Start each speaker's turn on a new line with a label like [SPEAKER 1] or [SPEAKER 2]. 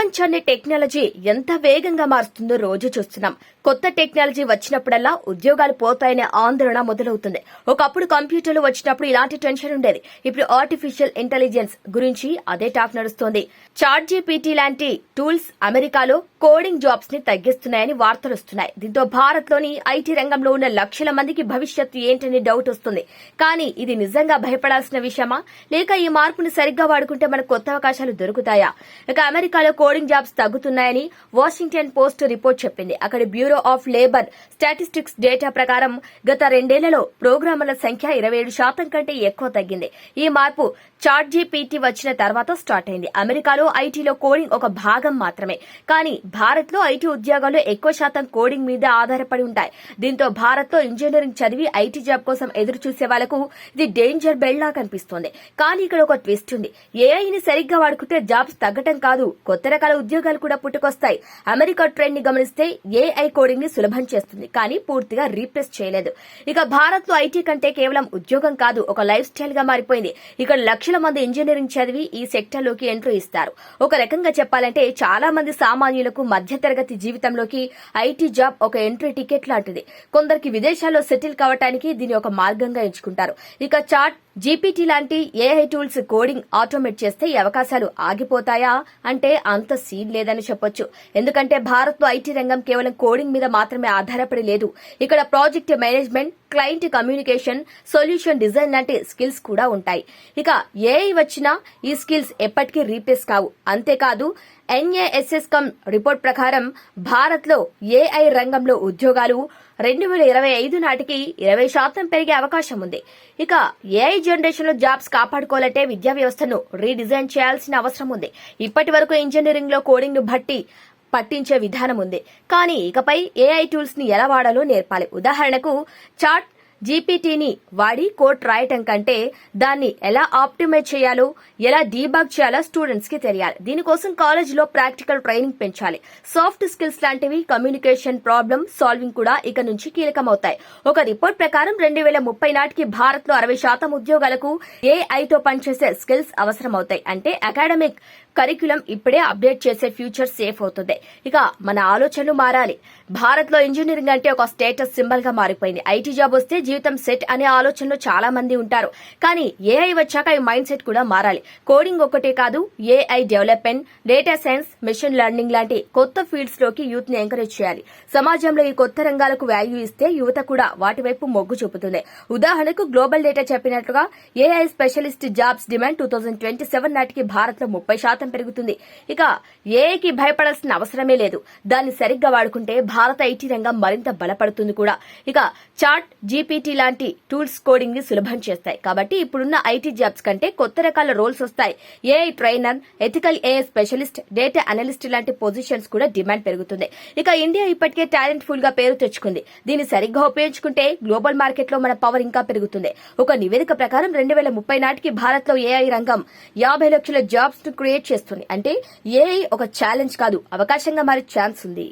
[SPEAKER 1] ప్రపంచాన్ని టెక్నాలజీ ఎంత వేగంగా మారుస్తుందో రోజు చూస్తున్నాం. కొత్త టెక్నాలజీ వచ్చినప్పుడల్లా ఉద్యోగాలు పోతాయనే ఆందోళన మొదలవుతుంది. ఒకప్పుడు కంప్యూటర్లు వచ్చినప్పుడు ఇలాంటి టెన్షన్ ఉండేది. ఇప్పుడు ఆర్టిఫిషియల్ ఇంటెలిజెన్స్ గురించి అదే టాక్ నడుస్తోంది. చాట్ జీపీటీ లాంటి టూల్స్ అమెరికాలో కోడింగ్ జాబ్స్ ని తగ్గిస్తున్నాయని వార్తలు వస్తున్నాయి. దీంతో భారత్ లోని ఐటీ రంగంలో ఉన్న లక్షల మందికి భవిష్యత్తు ఏంటని డౌట్ వస్తుంది. కానీ ఇది నిజంగా భయపడాల్సిన విషయమా, లేక ఈ మార్పుని సరిగ్గా వాడుకుంటే మనకు కొత్త అవకాశాలు దొరుకుతాయా? ఇక అమెరికాలో కోడింగ్ జాబ్స్ తగ్గుతున్నాయని వాషింగ్టన్ పోస్ట్ రిపోర్ట్ చెప్పింది. అక్కడి Bureau of Labor Statistics data ప్రకారం గత 2 ఏళ్లలో ప్రోగ్రామర్ల సంఖ్య 27% కంటే ఎక్కువ తగ్గింది. ఈ మార్పు చాట్ జీపీటీ వచ్చిన తర్వాత స్టార్ట్ అయింది. అమెరికాలో ఐటీలో కోడింగ్ ఒక భాగం మాత్రమే, కానీ భారత్ లో ఐటీ ఉద్యోగాలు ఎక్కువ శాతం కోడింగ్ మీద ఆధారపడి ఉంటాయి. దీంతో భారత్ లో ఇంజనీరింగ్ చదివి ఐటీ జాబ్ కోసం ఎదురు చూసే వాళ్లకు ఇది డేంజర్ బెల్ట్ లా కనిపిస్తోంది. కానీ ఇక్కడ ఒక ట్విస్ట్ ఉంది. ఏఐని సరిగ్గా వాడుకుంటే జాబ్స్ తగ్గటం కాదు, కొత్త రకాల ఉద్యోగాలు కూడా పుట్టుకొస్తాయి. అమెరికా ట్రెండ్ ని గమనిస్తే ఏఐ కోడింగ్ ని సులభం చేస్తుంది, కానీ పూర్తిగా రీప్లేస్ చేయలేదు. ఇక భారత్ లో ఐటీ కంటే కేవలం ఉద్యోగం కాదు, ఒక లైఫ్ స్టైల్ గా మారిపోయింది. ఇక్కడ లక్షల మంది ఇంజనీరింగ్ చదివి ఈ సెక్టర్ లోకి ఎంట్రీ ఇస్తారు. ఒక రకంగా చెప్పాలంటే చాలా మంది సామాన్యులకు మధ్యతరగతి జీవితంలోకి ఐటీ జాబ్ ఒక ఎంట్రీ టికెట్ లాంటిది. కొందరికి విదేశాల్లో సెటిల్ కావడానికి దీని ఒక మార్గంగా ఎంచుకుంటారు. ఇక చాట్ జీపీటీ లాంటి ఏఐ టూల్స్ కోడింగ్ ఆటోమేట్ చేస్తే ఈ అవకాశాలు ఆగిపోతాయా అంటే అంత సీన్ లేదని చెప్పొచ్చు. ఎందుకంటే భారత్ లో ఐటీ రంగం కేవలం కోడింగ్ మీద మాత్రమే ఆధారపడి లేదు. ఇక్కడ project management, client communication, solution design లాంటి స్కిల్స్ కూడా ఉంటాయి. ఇక ఏఐ వచ్చినా ఈ స్కిల్స్ ఎప్పటికీ రీప్లేస్ కావు. అంతేకాదు ఎన్ఏఎస్ఎస్కమ్ రిపోర్ట్ ప్రకారం భారత్ లో ఏఐ రంగంలో ఉద్యోగాలు 2025 నాటికి 20% పెరిగే అవకాశం ఉంది. ఇక ఏఐ జనరేషన్ లో జాబ్స్ కాపాడుకోవాలంటే విద్యా వ్యవస్థను రీడిజైన్ చేయాల్సిన అవసరం ఉంది. ఇప్పటి వరకు ఇంజనీరింగ్ లో కోడింగ్ ను పట్టించే విధానం ఉంది, కానీ ఇకపై ఏఐ టూల్స్ ని ఎలా వాడాలో నేర్పాలి. ఉదాహరణకు చాట్ జీపీటీని వాడి కోడ్ రాయటం కంటే దాన్ని ఎలా ఆప్టిమైజ్ చేయాలో, ఎలా డీబగ్ చేయాలో స్టూడెంట్స్ కి తెలియాలి. దీనికోసం కాలేజీలో ప్రాక్టికల్ ట్రైనింగ్ పెంచాలి. సాఫ్ట్ స్కిల్స్ లాంటివి, కమ్యూనికేషన్, ప్రాబ్లమ్ సాల్వింగ్ కూడా ఇక నుంచి కీలకమవుతాయి. ఒక రిపోర్ట్ ప్రకారం 2030 నాటికి భారత్ లో 60% ఉద్యోగాలకు ఏఐతో పనిచేసే స్కిల్స్ అవసరమవుతాయి. అంటే అకాడమిక్ కరిక్యులం ఇప్పుడే అప్డేట్ చేసే ఫ్యూచర్ సేఫ్ అవుతుంది. ఇక మన ఆలోచనలు మారాలి. భారత్ లో ఇంజనీరింగ్ అంటే ఒక స్టేటస్ సింబల్ గా మారిపోయింది. ఐటీ జాబ్ వస్తే జీవితం సెట్ అనే ఆలోచనలో చాలా మంది ఉంటారు, కానీ ఏఐ వచ్చాక ఈ మైండ్ సెట్ కూడా మారాలి. కోడింగ్ ఒక్కటే కాదు, AI development, data science, machine learning లాంటి కొత్త ఫీల్డ్స్ లోకి యూత్ ని ఎంకరేజ్ చేయాలి. సమాజంలో ఈ కొత్త రంగాలకు వాల్యూ ఇస్తే యువత కూడా వాటి వైపు మొగ్గు చూపుతుంది. ఉదాహరణకు గ్లోబల్ డేటా చెప్పినట్లుగా ఏఐ స్పెషలిస్ట్ జాబ్స్ డిమాండ్ 2027 నాటికి భారత్ లో 30% పెరుగుతుంది. ఇక ఏఐకి భయపడాల్సిన అవసరమే లేదు. దాన్ని సరిగ్గా వాడుకుంటే భారత ఐటీ రంగం మరింత బలపడుతుంది కూడా. ఇక చాట్ జీపీటీ లాంటి టూల్స్ కోడింగ్ ని సులభం చేస్తాయి, కాబట్టి ఇప్పుడున్న ఐటీ జాబ్స్ కంటే కొత్త రకాల రోల్స్ వస్తాయి. AI trainer, ethical AI specialist, data analyst లాంటి పొజిషన్స్ కూడా డిమాండ్ పెరుగుతుంది. ఇక ఇండియా ఇప్పటికే టాలెంట్ ఫుల్ గా పేరు తెచ్చుకుంది. దీన్ని సరిగ్గా ఉపయోగించుకుంటే గ్లోబల్ మార్కెట్ లో మన పవర్ ఇంకా పెరుగుతుంది. ఒక నివేదిక ప్రకారం 2030 నాటికి భారత్ లో ఏఐ రంగం 50 లక్షల జాబ్స్ ను క్రియేట్ చేస్తుంది. అంటే ఏఐ ఒక ఛాలెంజ్ కాదు, అవకాశంగా మారే ఛాన్స్ ఉంది.